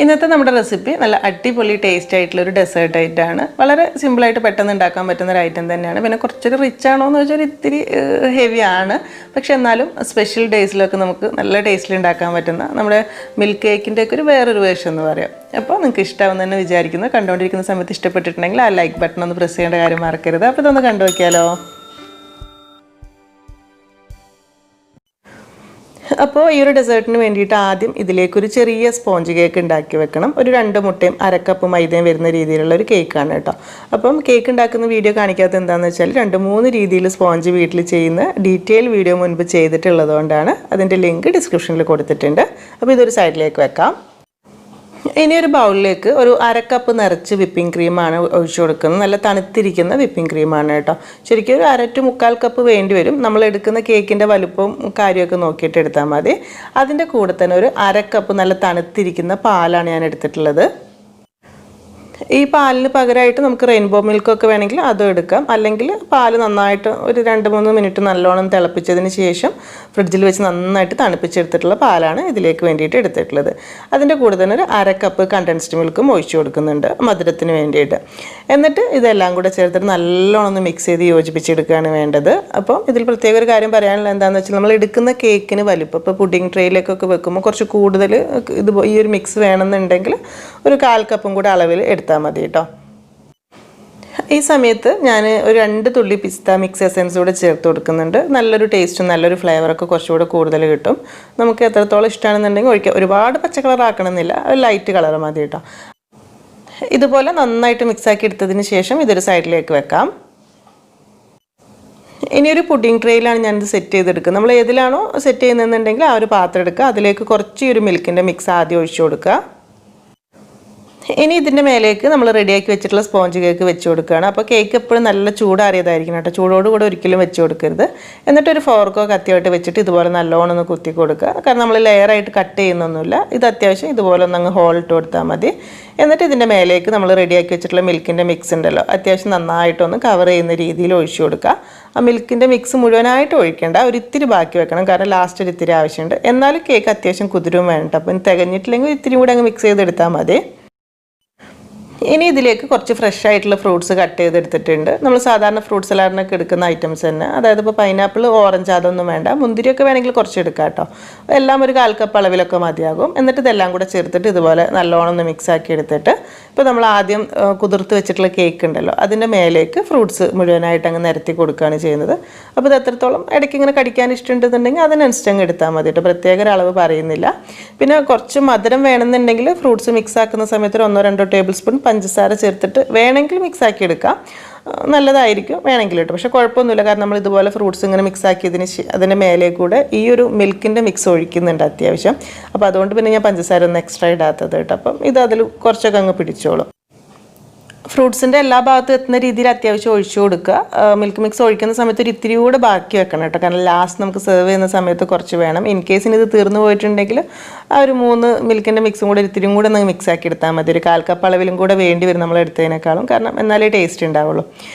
ഇന്നത്തെ നമ്മുടെ റെസിപ്പി നല്ല അടിപൊളി ടേസ്റ്റ് ആയിട്ടുള്ള ഒരു ഡെസേർട്ട് ആയിട്ടാണ്. വളരെ സിമ്പിളായിട്ട് പെട്ടെന്ന് ഉണ്ടാക്കാൻ പറ്റുന്ന ഒരു ഐറ്റം തന്നെയാണ്. പിന്നെ കുറച്ചൊരു റിച്ച് ആണോ എന്ന് വെച്ചാൽ ഇത്തിരി ഹെവി ആണ്. പക്ഷെ എന്നാലും സ്പെഷ്യൽ ഡേയ്സിലൊക്കെ നമുക്ക് നല്ല ടേസ്റ്റിൽ ഉണ്ടാക്കാൻ പറ്റുന്ന നമ്മുടെ മിൽക്ക് കേക്കിൻ്റെ ഒക്കെ ഒരു വേറൊരു വേർഷൻ എന്ന് പറയാം. അപ്പോൾ നിങ്ങൾക്ക് ഇഷ്ടമാവുമെന്ന് തന്നെ വിചാരിക്കുന്നു. കണ്ടുകൊണ്ടിരിക്കുന്ന സമയത്ത് ഇഷ്ടപ്പെട്ടിട്ടുണ്ടെങ്കിൽ ആ ലൈക്ക് ബട്ടൺ ഒന്ന് പ്രസ് ചെയ്യേണ്ട കാര്യം മറക്കരുത്. അപ്പോൾ ഇതൊന്ന് കണ്ടു നോക്കിയാലോ. അപ്പോൾ ഈ ഒരു ഡെസേർട്ടിന് വേണ്ടിയിട്ട് ആദ്യം ഇതിലേക്കൊരു ചെറിയ സ്പോഞ്ച് കേക്ക് ഉണ്ടാക്കി വെക്കണം. ഒരു 2 മുട്ടയും 1/2 കപ്പ് മൈദയും വരുന്ന രീതിയിലുള്ള ഒരു കേക്കാണ് കേട്ടോ. അപ്പം കേക്ക് ഉണ്ടാക്കുന്ന വീഡിയോ കാണിക്കാത്തത് എന്താണെന്ന് വെച്ചാൽ 2-3 രീതിയിൽ സ്പോഞ്ച് വീട്ടിൽ ചെയ്യുന്ന ഡീറ്റെയിൽ വീഡിയോ മുൻപ് ചെയ്തിട്ടുള്ളത് കൊണ്ടാണ്. അതിൻ്റെ ലിങ്ക് ഡിസ്ക്രിപ്ഷനിൽ കൊടുത്തിട്ടുണ്ട്. അപ്പോൾ ഇതൊരു സൈഡിലേക്ക് വെക്കാം. ഇനി ഒരു ബൗളിലേക്ക് ഒരു 1/2 കപ്പ് നിറച്ച് വിപ്പിംഗ് ക്രീമാണ് ഒഴിച്ചു കൊടുക്കുന്നത്. നല്ല തണുത്തിരിക്കുന്ന വിപ്പിംഗ് ക്രീമാണ് കേട്ടോ. ശരിക്കും ഒരു 1/2 to 1/4 കപ്പ് വേണ്ടി വരും. നമ്മൾ എടുക്കുന്ന കേക്കിൻ്റെ വലുപ്പവും കാര്യമൊക്കെ നോക്കിയിട്ട് എടുത്താൽ മതി. അതിൻ്റെ കൂടെ തന്നെ ഒരു 1/2 കപ്പ് നല്ല തണുത്തിരിക്കുന്ന പാലാണ് ഞാൻ എടുത്തിട്ടുള്ളത്. ഈ പാലിന് പകരമായിട്ട് നമുക്ക് റെയിൻബോ മിൽക്കൊക്കെ വേണമെങ്കിൽ അതും എടുക്കാം. അല്ലെങ്കിൽ പാൽ നന്നായിട്ട് ഒരു 2-3 മിനിറ്റ് നല്ലോണം തിളപ്പിച്ചതിന് ശേഷം ഫ്രിഡ്ജിൽ വെച്ച് നന്നായിട്ട് തണുപ്പിച്ചെടുത്തിട്ടുള്ള പാലാണ് ഇതിലേക്ക് വേണ്ടിയിട്ട് എടുത്തിട്ടുള്ളത്. അതിൻ്റെ കൂടെ തന്നെ ഒരു 1/2 കപ്പ് കണ്ടൻസ്ഡ് മിൽക്കും ഒഴിച്ചു കൊടുക്കുന്നുണ്ട് മധുരത്തിന് വേണ്ടിയിട്ട്. എന്നിട്ട് ഇതെല്ലാം കൂടെ ചേർത്തിട്ട് നല്ലോണം ഒന്ന് മിക്സ് ചെയ്ത് യോജിപ്പിച്ചെടുക്കുകയാണ് വേണ്ടത്. അപ്പോൾ ഇതിൽ പ്രത്യേക ഒരു കാര്യം പറയാനുള്ള എന്താണെന്ന് വെച്ചാൽ നമ്മൾ എടുക്കുന്ന കേക്കിന് വലിപ്പം ഇപ്പോൾ പുഡിംഗ് ട്രേയിലേക്കൊക്കെ വെക്കുമ്പോൾ കുറച്ച് കൂടുതൽ ഈ ഒരു മിക്സ് വേണമെന്നുണ്ടെങ്കിൽ ഒരു 1/4 കപ്പും കൂടെ അളവിൽ എടുത്താൽ മതി കേട്ടോ. ഈ സമയത്ത് ഞാൻ ഒരു 2 തുള്ളി പിസ്ത മിക്സ് എസൻസ് കൂടെ ചേർത്ത് കൊടുക്കുന്നുണ്ട്. നല്ലൊരു ടേസ്റ്റും നല്ലൊരു ഫ്ലേവറൊക്കെ കുറച്ചുകൂടെ കൂടുതൽ കിട്ടും. നമുക്ക് എത്രത്തോളം ഇഷ്ടമാണെന്നുണ്ടെങ്കിൽ ഒഴിക്കാം. ഒരുപാട് പച്ച കളർ ആക്കണമെന്നില്ല, ഒരു ലൈറ്റ് കളർ മതി കേട്ടോ. ഇതുപോലെ നന്നായിട്ട് മിക്സാക്കി എടുത്തതിന് ശേഷം ഇതൊരു സൈഡിലേക്ക് വെക്കാം. ഇനിയൊരു പുഡിംഗ് ട്രേയിലാണ് ഞാനിത് സെറ്റ് ചെയ്തെടുക്കുക. നമ്മൾ ഏതിലാണോ സെറ്റ് ചെയ്യുന്നതെന്നുണ്ടെങ്കിൽ ആ ഒരു പാത്രം എടുക്കുക. അതിലേക്ക് കുറച്ച് ഒരു മിൽക്കിൻ്റെ മിക്സ് ആദ്യം ഒഴിച്ചു കൊടുക്കുക. ഇനി ഇതിൻ്റെ മേലേക്ക് നമ്മൾ റെഡിയാക്കി വെച്ചിട്ടുള്ള സ്പോഞ്ച് കേക്ക് വെച്ച് കൊടുക്കുകയാണ്. അപ്പോൾ കേക്ക് എപ്പോഴും നല്ല ചൂടാറിയതായിരിക്കണം കേട്ടോ. ചൂടോടുകൂടെ ഒരിക്കലും വെച്ച് കൊടുക്കരുത്. എന്നിട്ടൊരു ഫോർക്കോ കത്തിയോട്ട് വെച്ചിട്ട് ഇതുപോലെ നല്ലോണം ഒന്ന് കുത്തി കൊടുക്കുക. കാരണം നമ്മൾ ലെയറായിട്ട് കട്ട് ചെയ്യുന്നൊന്നുമില്ല. ഇത് അത്യാവശ്യം ഇതുപോലെ ഒന്ന് അങ്ങ് ഹോൾ ഇട്ട് കൊടുത്താൽ മതി. എന്നിട്ട് ഇതിൻ്റെ മേലേക്ക് നമ്മൾ റെഡിയാക്കി വെച്ചിട്ടുള്ള മിൽക്കിൻ്റെ മിക്സ് ഉണ്ടല്ലോ, അത്യാവശ്യം നന്നായിട്ടൊന്ന് കവർ ചെയ്യുന്ന രീതിയിൽ ഒഴിച്ചു കൊടുക്കുക. ആ മിൽക്കിൻ്റെ മിക്സ് മുഴുവനായിട്ട് ഒഴിക്കേണ്ട, ഒരു ഇത്തിരി ബാക്കി വെക്കണം. കാരണം ലാസ്റ്റ് ഒരു ഇത്തിരി ആവശ്യമുണ്ട്. എന്നാലും കേക്ക് അത്യാവശ്യം കുതിരും വേണ്ട. അപ്പം തികഞ്ഞിട്ടില്ലെങ്കിൽ ഇത്തിരി കൂടെ അങ്ങ് മിക്സ് ചെയ്തെടുത്താൽ മതി. ഇനി ഇതിലേക്ക് കുറച്ച് ഫ്രഷ് ആയിട്ടുള്ള ഫ്രൂട്ട്സ് കട്ട് ചെയ്തെടുത്തിട്ടുണ്ട്. നമ്മൾ സാധാരണ ഫ്രൂട്ട് സലാഡിനൊക്കെ എടുക്കുന്ന ഐറ്റംസ് തന്നെ. അതായത് ഇപ്പോൾ പൈനാപ്പിൾ, ഓറഞ്ച് അതൊന്നും വേണ്ട. മുന്തിരിയൊക്കെ വേണമെങ്കിൽ കുറച്ച് എടുക്കാം കേട്ടോ. എല്ലാം ഒരു 1/4 കപ്പ് അളവിലൊക്കെ മതിയാകും. എന്നിട്ട് ഇതെല്ലാം കൂടെ ചേർത്തിട്ട് ഇതുപോലെ നല്ലോണം ഒന്ന് മിക്സ് ആക്കി എടുത്തിട്ട് ഇപ്പോൾ നമ്മൾ ആദ്യം കുതിർത്ത് വെച്ചിട്ടുള്ള കേക്ക് ഉണ്ടല്ലോ, അതിൻ്റെ മേലേക്ക് ഫ്രൂട്ട്സ് മുഴുവനായിട്ട് അങ്ങ് നിരത്തി കൊടുക്കുകയാണ് ചെയ്യുന്നത്. അപ്പോൾ ഇത് എത്രത്തോളം ഇടയ്ക്ക് ഇങ്ങനെ കടിക്കാൻ ഇഷ്ടമുണ്ടെന്നുണ്ടെങ്കിൽ അതിനനുസരിച്ച് അങ്ങ് എടുത്താൽ മതി കേട്ടോ. പ്രത്യേക ഒരു അളവ് പറയുന്നില്ല. പിന്നെ കുറച്ച് മധുരം വേണമെന്നുണ്ടെങ്കിൽ ഫ്രൂട്ട്സ് മിക്സ് ആക്കുന്ന സമയത്ത് 1-2 ടേബിൾ സ്പൂൺ പഞ്ചസാര ചേർത്തിട്ട് വേണമെങ്കിൽ മിക്സ് ആക്കി എടുക്കാം. നല്ലതായിരിക്കും വേണമെങ്കിൽ കേട്ടോ. പക്ഷേ കുഴപ്പമൊന്നുമില്ല. കാരണം നമ്മൾ ഇതുപോലെ ഫ്രൂട്ട്സ് ഇങ്ങനെ മിക്സ് ആക്കിയതിന് അതിൻ്റെ മേലെ കൂടെ ഈ ഒരു മിൽക്കിൻ്റെ മിക്സ് ഒഴിക്കുന്നുണ്ട് അത്യാവശ്യം. അപ്പോൾ അതുകൊണ്ട് പിന്നെ ഞാൻ പഞ്ചസാര ഒന്ന് എക്സ്ട്രാ ഇടാത്തത് കേട്ടോ. അപ്പം ഇത് അതിൽ കുറച്ചൊക്കെ അങ്ങ് പിടിച്ചോളും. ഫ്രൂട്ട്സിൻ്റെ എല്ലാ ഭാഗത്തും എത്തുന്ന രീതിയിൽ അത്യാവശ്യം ഒഴിച്ചു കൊടുക്കുക. മിൽക്ക് മിക്സ് ഒഴിക്കുന്ന സമയത്ത് ഒരു ഇത്തിരി കൂടെ ബാക്കി വെക്കണം കേട്ടോ. കാരണം ലാസ്റ്റ് നമുക്ക് സെർവ് ചെയ്യുന്ന സമയത്ത് കുറച്ച് വേണം. ഇൻ കേസിന് ഇത് തീർന്നു പോയിട്ടുണ്ടെങ്കിൽ ആ ഒരു 3 മിൽക്കിൻ്റെ മിക്സും കൂടെ ഇത്തിരിയും കൂടെ ഒന്ന് മിക്സ് ആക്കി എടുത്താൽ മതി. ഒരു 1/4 കപ്പ് അളവിലും കൂടെ വേണ്ടി വരും നമ്മൾ എടുത്തതിനേക്കാളും. കാരണം എന്നാലേ ടേസ്റ്റ് ഉണ്ടാവുള്ളൂ.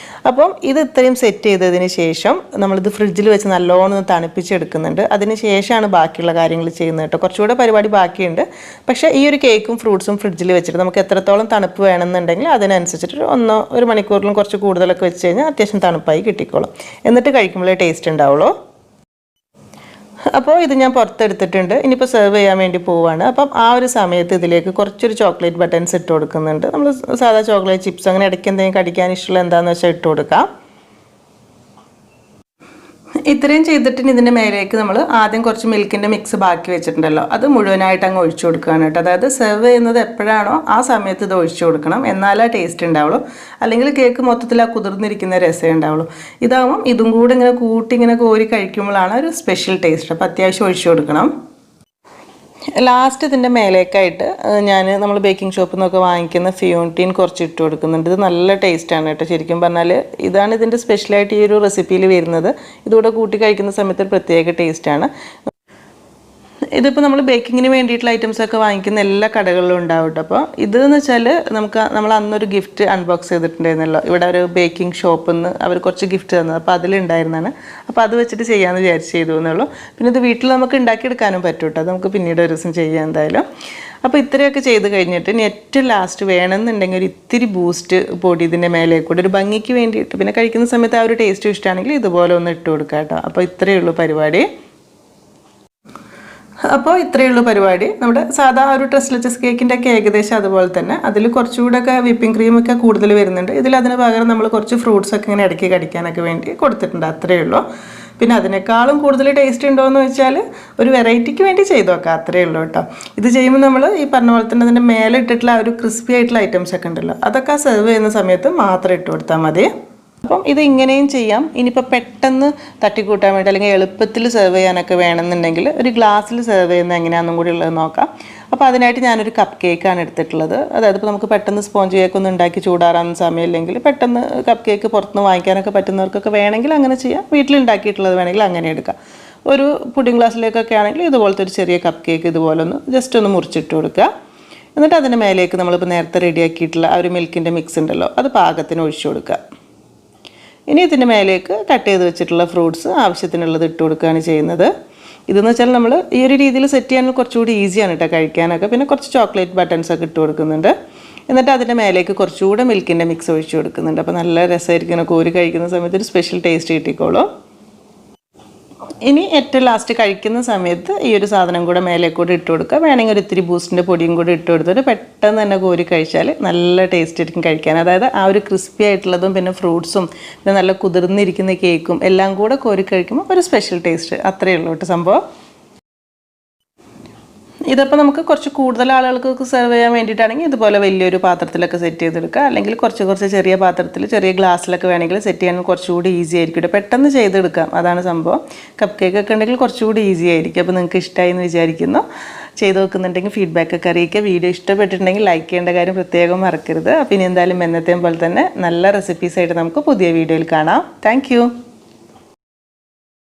അപ്പം ഇത് ഇത്രയും സെറ്റ് ചെയ്തതിന് ശേഷം നമ്മളിത് ഫ്രിഡ്ജിൽ വെച്ച് നല്ലോണം തണുപ്പിച്ചെടുക്കുന്നുണ്ട്. അതിന് ശേഷമാണ് ബാക്കിയുള്ള കാര്യങ്ങൾ ചെയ്യുന്നത് കേട്ടോ. കുറച്ചുകൂടെ പരിപാടി ബാക്കിയുണ്ട്. പക്ഷേ ഈ ഒരു കേക്കും ഫ്രൂട്ട്സും ഫ്രിഡ്ജിൽ വെച്ചിട്ട് നമുക്ക് എത്രത്തോളം തണുപ്പ് വേണമെന്നുണ്ടെങ്കിൽ അതിനനുസരിച്ചിട്ട് 1 മണിക്കൂറിലും കുറച്ച് കൂടുതലൊക്കെ വെച്ച് കഴിഞ്ഞാൽ അത്യാവശ്യം തണുപ്പായി കിട്ടിക്കോളും. എന്നിട്ട് കഴിക്കുമ്പോഴേ ടേസ്റ്റ് ഉണ്ടാവുള്ളൂ. അപ്പോൾ ഇത് ഞാൻ പുറത്തെടുത്തിട്ടുണ്ട്. ഇനിയിപ്പോൾ സെർവ് ചെയ്യാൻ വേണ്ടി പോവുകയാണ്. അപ്പം ആ ഒരു സമയത്ത് ഇതിലേക്ക് കുറച്ചൊരു ചോക്ലേറ്റ് ബട്ടൺസ് ഇട്ട് കൊടുക്കുന്നുണ്ട്. നമ്മൾ സാധാ ചോക്ലേറ്റ് ചിപ്സ് അങ്ങനെ ഇടയ്ക്ക് എന്തെങ്കിലും കടിക്കാൻ ഇഷ്ടമുള്ള എന്താണെന്ന് വെച്ചാൽ ഇട്ട് കൊടുക്കാം. ഇത്രയും ചെയ്തിട്ട് ഇതിൻ്റെ മേലേക്ക് നമ്മൾ ആദ്യം കുറച്ച് മിൽക്കിൻ്റെ മിക്സ് ബാക്കി വെച്ചിട്ടുണ്ടല്ലോ, അത് മുഴുവനായിട്ട് അങ്ങ് ഒഴിച്ചു കൊടുക്കുകയാണ് കേട്ടോ. അതായത് സെർവ് ചെയ്യുന്നത് എപ്പോഴാണോ ആ സമയത്ത് ഇത് ഒഴിച്ചു കൊടുക്കണം. എന്നാലേ ടേസ്റ്റ് ഉണ്ടാവുള്ളൂ. അല്ലെങ്കിൽ കേക്ക് മൊത്തത്തിൽ ആ കുതിർന്നിരിക്കുന്ന രസം ഉണ്ടാവുള്ളൂ. ഇതാകുമ്പം ഇതും കൂടെ ഇങ്ങനെ കൂട്ടി ഇങ്ങനെ കോരി കഴിക്കുമ്പോഴാണ് ഒരു സ്പെഷ്യൽ ടേസ്റ്റ്. അപ്പോൾ അത്യാവശ്യം ഒഴിച്ചു കൊടുക്കണം. ലാസ്റ്റ് ഇതിൻ്റെ മേലേക്കായിട്ട് നമ്മൾ ബേക്കിംഗ് ഷോപ്പിൽ നിന്നൊക്കെ വാങ്ങിക്കുന്ന ഫിയോൺടീൻ കുറച്ച് ഇട്ട് കൊടുക്കുന്നുണ്ട്. ഇത് നല്ല ടേസ്റ്റാണ് കേട്ടോ. ശരിക്കും പറഞ്ഞാൽ ഇതാണ് ഇതിൻ്റെ സ്പെഷ്യലായിട്ട് ഈ ഒരു റെസിപ്പിയിൽ വരുന്നത്. ഇതുകൂടെ കൂട്ടി കഴിക്കുന്ന സമയത്ത് ഒരു പ്രത്യേക ടേസ്റ്റാണ്. ഇതിപ്പോൾ നമ്മൾ ബേക്കിങ്ങിന് വേണ്ടിയിട്ടുള്ള ഐറ്റംസൊക്കെ വാങ്ങിക്കുന്ന എല്ലാ കടകളിലും ഉണ്ടാവും കേട്ടോ. അപ്പോൾ ഇതെന്ന് വെച്ചാൽ നമ്മൾ അന്നൊരു ഗിഫ്റ്റ് അൺബോക്സ് ചെയ്തിട്ടുണ്ടായിരുന്നല്ലോ. ഇവിടെ ഒരു ബേക്കിംഗ് ഷോപ്പിൽ നിന്ന് അവർ കുറച്ച് ഗിഫ്റ്റ് തന്നത്. അപ്പോൾ അതിലുണ്ടായിരുന്നതാണ്. അപ്പോൾ അത് വെച്ചിട്ട് ചെയ്യാമെന്ന് വിചാരിച്ച് ചെയ്തു എന്നുള്ളൂ. പിന്നെ ഇത് വീട്ടിൽ നമുക്ക് ഉണ്ടാക്കിയെടുക്കാനും പറ്റും കേട്ടോ. അത് നമുക്ക് പിന്നീട് ഒരു ദിവസം ചെയ്യാം എന്തായാലും. അപ്പോൾ ഇത്രയൊക്കെ ചെയ്ത് കഴിഞ്ഞിട്ട് ഇനി ഏറ്റവും ലാസ്റ്റ് വേണമെന്നുണ്ടെങ്കിൽ ഒരു ഇത്തിരി ബൂസ്റ്റ് പൊടി ഇതിൻ്റെ മേലെ കൂടെ ഒരു ഭംഗിക്ക് വേണ്ടിയിട്ട്, പിന്നെ കഴിക്കുന്ന സമയത്ത് ആ ഒരു ടേസ്റ്റ് ഇഷ്ടമാണെങ്കിൽ ഇതുപോലെ ഒന്ന് ഇട്ട് കൊടുക്കാം കേട്ടോ. അപ്പോൾ ഇത്രയേ ഉള്ളൂ പരിപാടി. അപ്പോൾ ഇത്രയേ ഉള്ളൂ പരിപാടി. നമ്മുടെ സാധാ ഒരു ട്രസ്ലെച്ചസ് കേക്കിൻ്റെ ഒക്കെ ഏകദേശം അതുപോലെ തന്നെ. അതിൽ കുറച്ചുകൂടെയൊക്കെ വിപ്പിംഗ് ക്രീമൊക്കെ കൂടുതൽ വരുന്നുണ്ട്. അതിന് പകരം നമ്മൾ കുറച്ച് ഫ്രൂട്ട്സൊക്കെ ഇങ്ങനെ ഇടയ്ക്ക് കടിക്കാനൊക്കെ വേണ്ടി കൊടുത്തിട്ടുണ്ട്. അത്രയേ ഉള്ളൂ. പിന്നെ അതിനേക്കാളും കൂടുതൽ ടേസ്റ്റ് ഉണ്ടോ എന്ന് വെച്ചാൽ ഒരു വെറൈറ്റിക്ക് വേണ്ടി ചെയ്ത് നോക്കാം. അത്രയേ ഉള്ളൂ കേട്ടോ. ഇത് ചെയ്യുമ്പോൾ നമ്മൾ ഈ പറഞ്ഞ പോലെ തന്നെ അതിൻ്റെ മേലെ ഇട്ടിട്ടുള്ള ആ ഒരു ക്രിസ്പി ആയിട്ടുള്ള ഐറ്റംസ് ഒക്കെ ഉണ്ടല്ലോ, അതൊക്കെ സെർവ് ചെയ്യുന്ന സമയത്ത് മാത്രം ഇട്ട് കൊടുത്താൽ മതി. അപ്പം ഇത് ഇങ്ങനെയും ചെയ്യാം. ഇനിയിപ്പോൾ പെട്ടെന്ന് തട്ടിക്കൂട്ടാൻ വേണ്ടി അല്ലെങ്കിൽ എളുപ്പത്തിൽ സെർവ് ചെയ്യാനൊക്കെ വേണമെന്നുണ്ടെങ്കിൽ ഒരു ഗ്ലാസ്സിൽ സെർവ് ചെയ്യുന്നത് എങ്ങനെയാണെന്നും കൂടി ഉള്ളത് നോക്കാം. അപ്പോൾ അതിനായിട്ട് ഞാനൊരു കപ്പ് കേക്കാണ് എടുത്തിട്ടുള്ളത്. അതായത് ഇപ്പോൾ നമുക്ക് പെട്ടെന്ന് സ്പോഞ്ച് കേക്കൊന്നും ഉണ്ടാക്കി ചൂടാറാൻ സമയമില്ലെങ്കിൽ പെട്ടെന്ന് കപ്പ് കേക്ക് പുറത്തുനിന്ന് വാങ്ങിക്കാനൊക്കെ പറ്റുന്നവർക്കൊക്കെ വേണമെങ്കിൽ അങ്ങനെ ചെയ്യാം. വീട്ടിലുണ്ടാക്കിയിട്ടുള്ളത് വേണമെങ്കിൽ അങ്ങനെ എടുക്കാം. ഒരു പുഡിംഗ് ഗ്ലാസ്സിലേക്കൊക്കെ ആണെങ്കിൽ ഇതുപോലത്തെ ഒരു ചെറിയ കപ്പ് കേക്ക് ഇതുപോലെ ഒന്ന് ജസ്റ്റ് ഒന്ന് മുറിച്ചിട്ട് കൊടുക്കുക. എന്നിട്ട് അതിൻ്റെ മേലേക്ക് നമ്മളിപ്പോൾ നേരത്തെ റെഡിയാക്കിയിട്ടുള്ള ആ ഒരു മിൽക്കിൻ്റെ മിക്സ് ഉണ്ടല്ലോ, അത് പാകത്തിന് ഒഴിച്ചു കൊടുക്കുക. ഇനി ഇതിൻ്റെ മേലേക്ക് കട്ട് ചെയ്ത് വെച്ചിട്ടുള്ള ഫ്രൂട്ട്സ് ആവശ്യത്തിനുള്ളത് ഇട്ട് കൊടുക്കുകയാണ് ചെയ്യുന്നത്. ഇതെന്ന് വെച്ചാൽ നമ്മൾ ഈ ഒരു രീതിയിൽ സെറ്റ് ചെയ്യാൻ കുറച്ചുകൂടി ഈസിയാണ് കേട്ടോ കഴിക്കാനൊക്കെ. പിന്നെ കുറച്ച് ചോക്ലേറ്റ് ബട്ടൺസ് ഒക്കെ ഇട്ട് കൊടുക്കുന്നുണ്ട്. എന്നിട്ട് അതിൻ്റെ മേലേക്ക് കുറച്ചുകൂടെ മിൽക്കിൻ്റെ മിക്സ് ഒഴിച്ച് കൊടുക്കുന്നുണ്ട്. അപ്പോൾ നല്ല രസമായിരിക്കും കോരി കഴിക്കുന്ന സമയത്ത് ഒരു സ്പെഷ്യൽ ടേസ്റ്റ് കിട്ടിക്കോളും. ഇനി ഏറ്റവും ലാസ്റ്റ് കഴിക്കുന്ന സമയത്ത് ഈ ഒരു സാധനം കൂടെ മേലെ കൂടെ ഇട്ട് കൊടുക്കുക. വേണമെങ്കിൽ ഒരു ഇത്തിരി ബൂസ്റ്റിൻ്റെ പൊടിയും കൂടി ഇട്ട് കൊടുത്തിട്ട് പെട്ടെന്ന് തന്നെ കോരി കഴിച്ചാൽ നല്ല ടേസ്റ്റ് ആയിരിക്കും കഴിക്കാൻ. അതായത് ആ ഒരു ക്രിസ്പി ആയിട്ടുള്ളതും പിന്നെ ഫ്രൂട്ട്സും പിന്നെ നല്ല കുതിർന്നിരിക്കുന്ന കേക്കും എല്ലാം കൂടെ കോരി കഴിക്കുമ്പോൾ ഒരു സ്പെഷ്യൽ ടേസ്റ്റ്. അത്രയേ ഉള്ളൂ കേട്ടോ സംഭവം. ഇതിപ്പോൾ നമുക്ക് കുറച്ച് കൂടുതൽ ആളുകൾക്ക് സെർവ് ചെയ്യാൻ വേണ്ടിയിട്ടാണെങ്കിൽ ഇതുപോലെ വലിയൊരു പാത്രത്തിലൊക്കെ സെറ്റ് ചെയ്തെടുക്കുക. അല്ലെങ്കിൽ കുറച്ച് ചെറിയ പാത്രത്തിൽ ചെറിയ ഗ്ലാസ്സിലൊക്കെ വേണമെങ്കിൽ സെറ്റ് ചെയ്യാൻ കുറച്ചുകൂടി ഈസി ആയിരിക്കും. പെട്ടെന്ന് ചെയ്തെടുക്കാം, അതാണ് സംഭവം. കപ്പ് കേക്കൊക്കെ ഉണ്ടെങ്കിൽ കുറച്ചുകൂടി ഈസി ആയിരിക്കും. അപ്പോൾ നിങ്ങൾക്ക് ഇഷ്ടമായി എന്ന് വിചാരിക്കുന്നു. ചെയ്ത് നോക്കുന്നുണ്ടെങ്കിൽ ഫീഡ്ബാക്കൊക്കെ അറിയിക്കുക. വീഡിയോ ഇഷ്ടപ്പെട്ടിട്ടുണ്ടെങ്കിൽ ലൈക്ക് ചെയ്യേണ്ട കാര്യം പ്രത്യേകം മറക്കരുത്. അപ്പോൾ ഇനി എന്തായാലും എന്നത്തെയും പോലെ തന്നെ നല്ല റെസിപ്പീസായിട്ട് നമുക്ക് പുതിയ വീഡിയോയിൽ കാണാം. താങ്ക്